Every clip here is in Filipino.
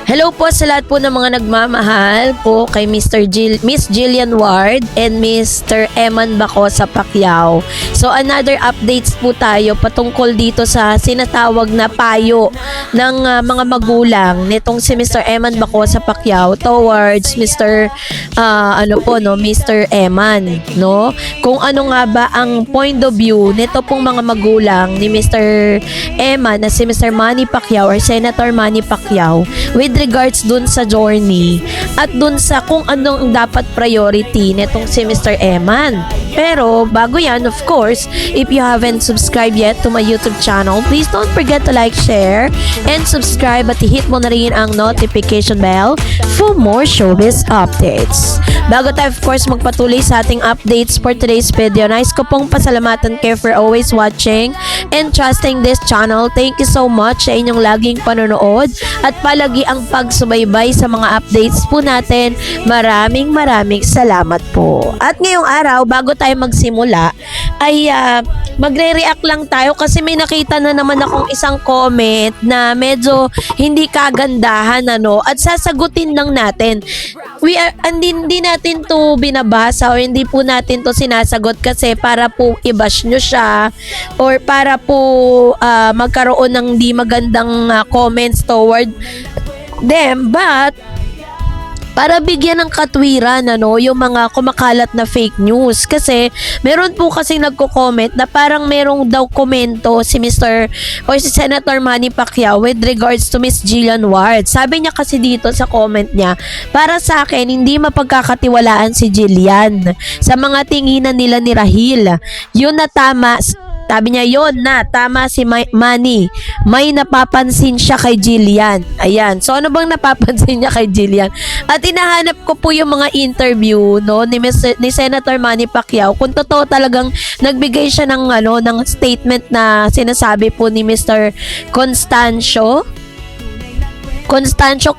Hello po sa lahat po ng mga nagmamahal po kay Miss Jillian Ward and Mr. Eman Bacosa Pacquiao. So another updates po tayo patungkol dito sa sinatawag na payo ng mga magulang nitong si Mr. Eman Bacosa Pacquiao towards Mr. Mr. Eman, no? Kung ano nga ba ang point of view nito pong mga magulang ni Mr. Eman na si Mr. Manny Pacquiao or Senator Manny Pacquiao with regards dun sa journey at dun sa kung anong dapat priority nitong si Mr. Eman. Pero bago yan, of course, if you haven't subscribed yet to my YouTube channel, please don't forget to like, share, and subscribe at i-hit mo na rin ang notification bell for more showbiz updates. Bago tayo, of course, magpatuloy sa ating updates for today's video, nais ko pong pasalamatan kayo for always watching and trusting this channel. Thank you so much sa inyong laging panonood at palagi ang pagsubaybay sa mga updates po natin. Maraming salamat po. At ngayong araw, bago tayo magsimula, ay magre-react lang tayo kasi may nakita na naman akong isang comment na medyo hindi kagandahan, at sasagutin lang natin. Hindi natin to binabasa o hindi po natin to sinasagot kasi para po i-bash nyo siya or para po magkaroon ng di magandang comments toward them, but para bigyan ng katwiran yung mga kumakalat na fake news. Kasi meron po kasing nagko-comment na parang merong daw komento si Mr. or si Senator Manny Pacquiao with regards to Miss Jillian Ward. Sabi niya kasi dito sa comment niya, para sa akin hindi mapagkakatiwalaan si Jillian sa mga tinginan nila ni Rahil. Yun na tama. Sabi niya, yun na, tama si Manny. May napapansin siya kay Jillian. Ayan. So, ano bang napapansin niya kay Jillian? At hinahanap ko po yung mga interview, ni Senator Manny Pacquiao. Kung totoo talagang nagbigay siya ng statement na sinasabi po ni Mr. Constancio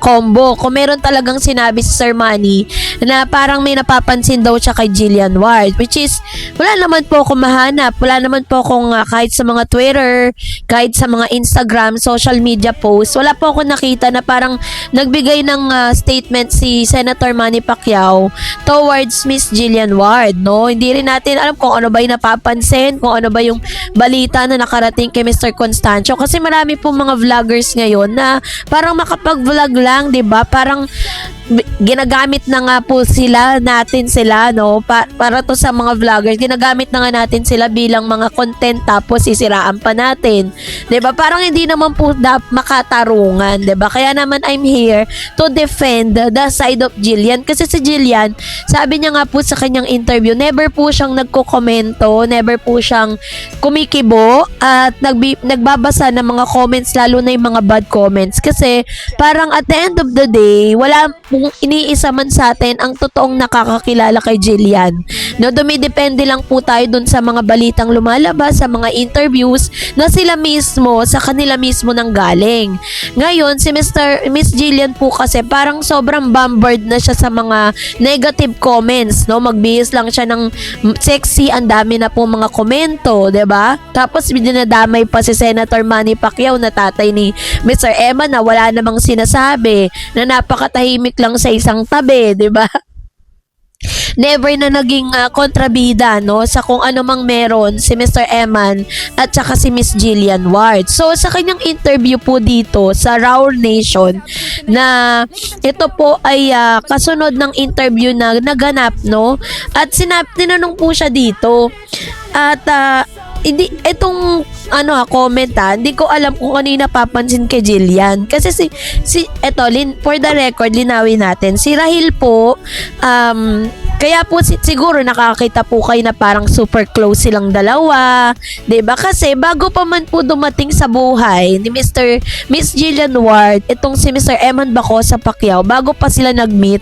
Combo, kung meron talagang sinabi si Sir Manny na parang may napapansin daw siya kay Jillian Ward, which is wala naman po akong mahanap, wala naman po akong kahit sa mga Twitter, kahit sa mga Instagram, social media posts, wala po akong nakita na parang nagbigay ng statement si Senator Manny Pacquiao towards Miss Jillian Ward, Hindi rin natin alam kung ano ba yung napapansin, kung ano ba yung balita na nakarating kay Mr. Constancio, kasi marami po mga vloggers ngayon na parang makapag-vlog lang, 'di ba? Parang ginagamit na nga po natin sila, para to sa mga vloggers, ginagamit na nga natin sila bilang mga content tapos sisiraan pa natin. 'Di ba? Parang hindi naman po makatarungan, 'di ba? Kaya naman I'm here to defend the side of Jillian kasi si Jillian, sabi niya nga po sa kanyang interview, never po siyang nagko-komento, never po siyang kumikibo at nagbabasa ng mga comments, lalo na yung mga bad comments, kasi parang at the end of the day, wala pong iniisa man sa atin ang totoong nakakakilala kay Jillian. Dumidepende lang po tayo dun sa mga balitang lumalabas, sa mga interviews na sila mismo, sa kanila mismo nang galing. Ngayon, si Miss Jillian po kasi parang sobrang bombard na siya sa mga negative comments, Magbihis lang siya ng sexy, ang dami na po mga komento, 'di ba? Tapos dinadamay pa si Senator Manny Pacquiao na tatay ni Mr. Eman na wala namang sinasabi, na napakatahimik lang sa isang tabi, 'di ba? Never na naging kontrabida sa kung ano mang meron si Mr. Eman at saka si Miss Jillian Ward. So sa kanyang interview po dito sa Roar Nation, na ito po ay kasunod ng interview na naganap, at tinanong po siya dito, at hindi itong comment, hindi ko alam kung ano yung napapansin kay Jillian, kasi for the record, linawin natin, si Rahil po, kaya po siguro nakakita po kayo na parang super close silang dalawa, 'di ba? Kasi bago pa man po dumating sa buhay ni Miss Jillian Ward, itong si Mr. Eman Bacosa Pacquiao, bago pa sila nag-meet,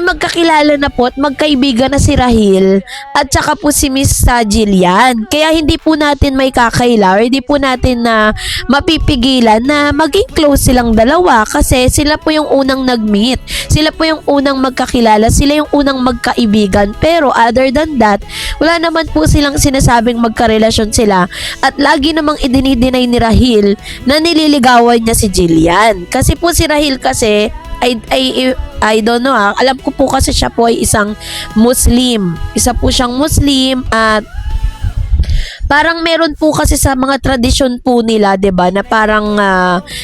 magkakilala na po at magkaibigan na si Rahil at saka po si Miss Jillian. Kaya hindi po natin may kakaila or hindi po natin na mapipigilan na maging close silang dalawa kasi sila po yung unang nag-meet. Sila po yung unang magkakilala, sila yung unang magkaibigan. Pero other than that, wala naman po silang sinasabing magkarelasyon sila at lagi namang idinideny ni Rahil na nililigawan niya si Jillian. Kasi po si Rahil kasi I don't know alam ko po kasi siya po ay isang Muslim. Isa po siyang Muslim at parang meron po kasi sa mga tradisyon po nila, 'di ba, na parang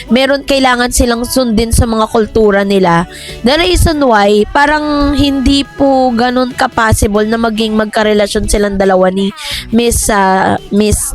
meron kailangan silang sundin sa mga kultura nila. The reason why parang hindi po ganun ka-possible na maging magkarelasyon silang dalawa ni Miss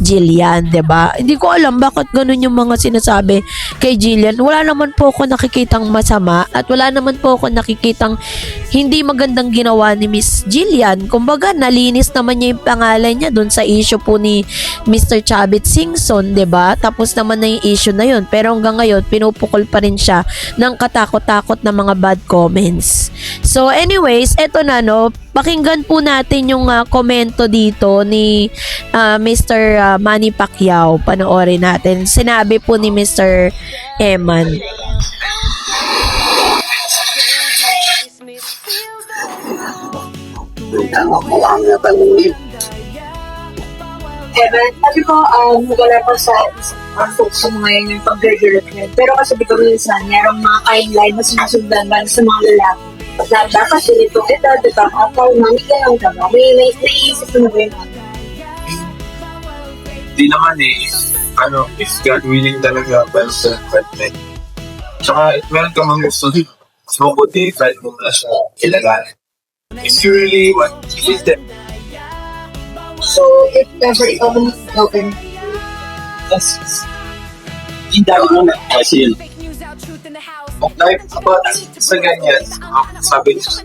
Jillian, 'di ba? Hindi ko alam bakit ganun yung mga sinasabi kay Jillian. Wala naman po ako nakikitang masama at wala naman po ako nakikitang hindi magandang ginawa ni Miss Jillian. Kumbaga, nalinis naman niya yung pangalan niya doon sa issue po ni Mr. Chavit Singson, 'di ba? Tapos naman na yung issue na yun. Pero hanggang ngayon, pinupukol pa rin siya ng katakot-takot na mga bad comments. So anyways, eto na no, pakinggan po natin yung komento dito ni Mr. Manny Pacquiao. Panoorin natin. Sinabi po ni Mr. Eman. Evan, sabi ko, wala pa sa focus mo ngayon yung pag-graduate niya. Pero kasi di ko minsan, merong mga timeline na sinusundan ba sa mga lalaki. Na dapat ito, diba, ako, mami ka lang ka ba? May naisip mo na ba yun? Di naman if God willing talaga, well said, perfect. Tsaka, meron ka mang gusto, mas mabuti, kahit mo na siya ilagaan. If you really want to visit them, So, if ever ikaw ang open, hindi mo na kasi yun. Kung life about sa ganyan, sabi niya,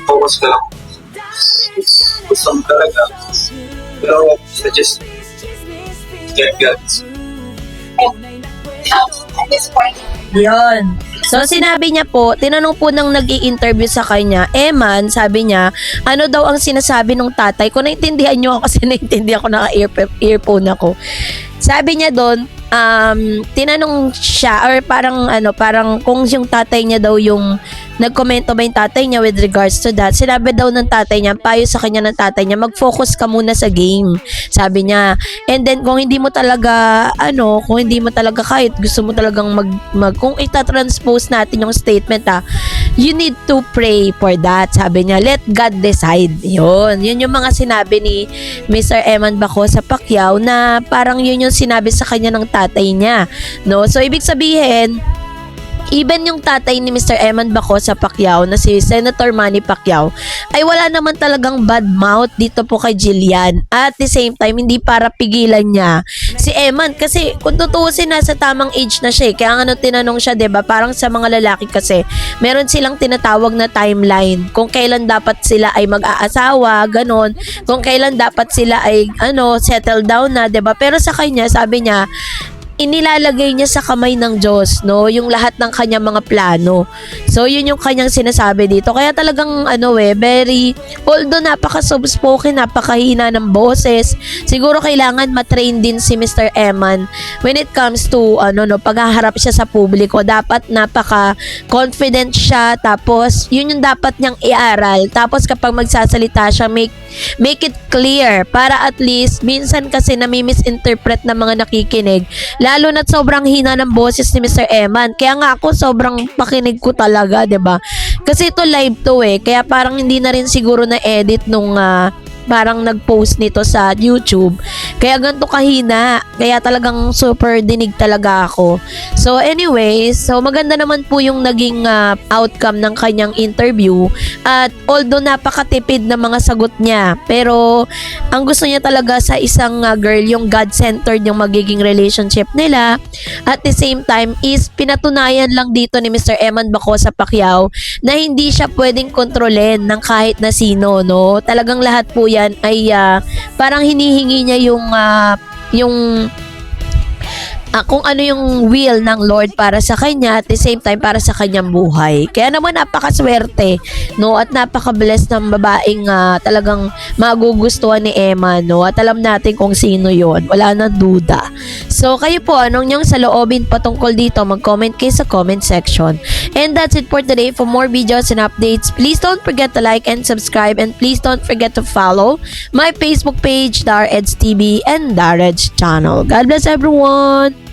focus ka lang. Gusto mo talaga. Pero, just get guts. at this point, Yun. So, sinabi niya po, tinanong po nang nag-i-interview sa kanya, Eman, sabi niya, ano daw ang sinasabi ng tatay? Kung naintindihan niyo ako, kasi naintindihan ko, naka-earphone ako. Sabi niya doon, tinanong siya, or parang kung yung tatay niya daw yung, nagkomento ba yung tatay niya with regards to that, sinabi daw ng tatay niya, payo sa kanya ng tatay niya, mag-focus ka muna sa game. Sabi niya, and then kung hindi mo talaga, kahit gusto mo talagang kung itatranspose natin yung statement you need to pray for that. Sabi niya, let God decide. Yun yung mga sinabi ni Mr. Eman Baco sa Pacquiao na parang yun yung sinabi sa kanya ng tatay niya. No? So, ibig sabihin, even yung tatay ni Mr. Eman Baco sa Pacquiao na si Senator Manny Pacquiao ay wala naman talagang bad mouth dito po kay Jillian. At the same time, hindi para pigilan niya si Eman kasi kung tutuusin nasa tamang age na siya. Kaya tinanong siya, 'di ba? Parang sa mga lalaki kasi meron silang tinatawag na timeline kung kailan dapat sila ay mag-aasawa, ganon. Kung kailan dapat sila ay settle down na, 'di ba? Pero sa kanya, sabi niya, inilalagay niya sa kamay ng Diyos, no? Yung lahat ng kanyang mga plano. So, yun yung kanyang sinasabi dito. Kaya talagang, although napaka-soft-spoken, napakahina ng boses, siguro kailangan matrain din si Mr. Eman when it comes to, paghaharap siya sa publiko. Dapat napaka-confident siya, tapos, yun yung dapat niyang iaral. Tapos, kapag magsasalita siya, make it clear para at least, minsan kasi nami-misinterpret ng mga nakikinig, lalo na't sobrang hina ng boses ni Mr. Eman. Kaya nga ako sobrang pakinig ko talaga, 'di ba? Kasi ito live to kaya parang hindi na rin siguro na edit nung parang nag-post nito sa YouTube. Kaya ganito kahina. Kaya talagang super dinig talaga ako. So anyways, maganda naman po yung naging outcome ng kanyang interview. At although napakatipid na mga sagot niya, pero ang gusto niya talaga sa isang girl, yung God-centered yung magiging relationship nila. At the same time is pinatunayan lang dito ni Mr. Eman Baco sa Pacquiao na hindi siya pwedeng kontrolin ng kahit na sino, no? Talagang lahat po yan ay parang hinihingi niya yung kung ano yung will ng Lord para sa kanya at the same time para sa kanyang buhay. Kaya naman napakaswerte, no? At napaka-blessed ng babaeng talagang magugustuhan ni Emma, no? At alam natin kung sino yon, wala nang duda. So kayo po, anong nyong saloobin patungkol dito? Mag-comment kayo sa comment section. And that's it for today. For more videos and updates, please don't forget to like and subscribe, and please don't forget to follow my Facebook page, Dar Eds TV and Dar Eds channel. God bless everyone!